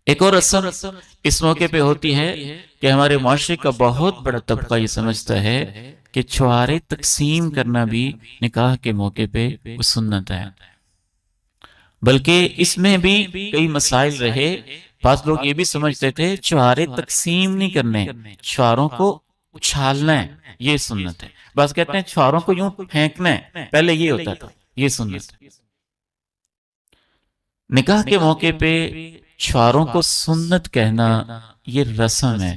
ایک اور رسم اس موقع پہ ہوتی ہے کہ ہمارے معاشرے کا بہت بڑا طبقہ یہ سمجھتا ہے کہ چھوارے تقسیم کرنا بھی نکاح کے موقع پہ وہ سنت ہے، بلکہ اس میں بھی کئی مسائل رہے۔ بعض لوگ یہ بھی سمجھتے تھے چھوارے تقسیم نہیں کرنے، چھواروں کو اچھالنا ہے، یہ سنت ہے۔ بعض کہتے ہیں چھواروں کو یوں پھینکنا ہے، پہلے یہ ہوتا تھا، یہ سنت ہے۔ نکاح کے موقع پہ چھواروں کو سنت کہنا یہ رسم ہے،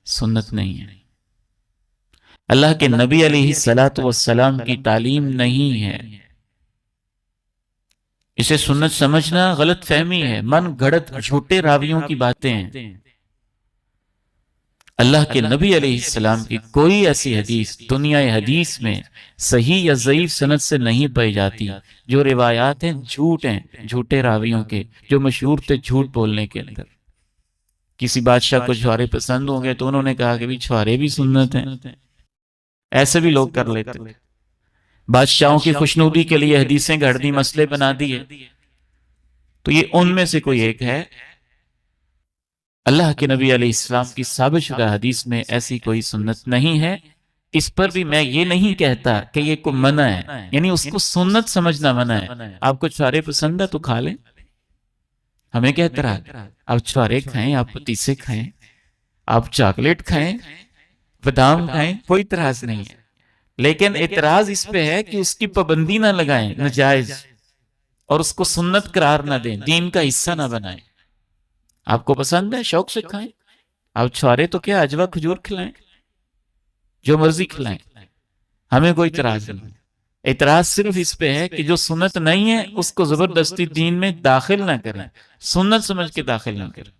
سنت نہیں ہے۔ اللہ کے نبی علیہ الصلوۃ والسلام کی تعلیم نہیں ہے، اسے سنت سمجھنا غلط فہمی ہے، من گھڑت جھوٹے راویوں کی باتیں ہیں۔ اللہ کے نبی علیہ السلام کی کوئی ایسی حدیث دنیا حدیث میں صحیح یا ضعیف سند سے نہیں پائی جاتی۔ جو روایات ہیں جھوٹ ہیں، جھوٹے راویوں کے، جو مشہور تھے جھوٹ بولنے کے اندر۔ کسی بادشاہ کو چھوارے پسند ہوں گے تو انہوں نے کہا کہ بھی چھوارے بھی سنت ہیں، ایسے بھی لوگ کر لیتے تھے۔ بادشاہوں کی خوشنودی کے لیے حدیثیں گھڑ دی، مسئلے بنا دیے، تو یہ ان میں سے کوئی ایک ہے۔ اللہ کے نبی علیہ السلام کی ثابت شدہ حدیث میں ایسی کوئی سنت نہیں ہے۔ اس پر بھی میں یہ نہیں کہتا کہ یہ کو منع ہے، یعنی اس کو سنت سمجھنا منع ہے۔ آپ کو چھوارے پسند ہے تو کھا لیں، ہمیں کیا اعتراض؟ آپ چھوارے کھائیں، آپ پتیسے کھائیں، آپ چاکلیٹ کھائیں، بادام کھائیں، کوئی اعتراض نہیں ہے۔ لیکن اعتراض اس پہ ہے کہ اس کی پابندی نہ لگائیں ناجائز، اور اس کو سنت قرار نہ دیں، دین کا حصہ نہ بنائیں۔ آپ کو پسند ہے شوق سے کھائیں، آپ چھوارے تو کیا اجوا کھجور کھلائیں، جو مرضی کھلائیں، ہمیں کوئی اعتراض نہیں۔ اعتراض صرف اس پہ ہے کہ جو سنت نہیں ہے اس کو زبردستی دین میں داخل نہ کریں، سنت سمجھ کے داخل نہ کریں۔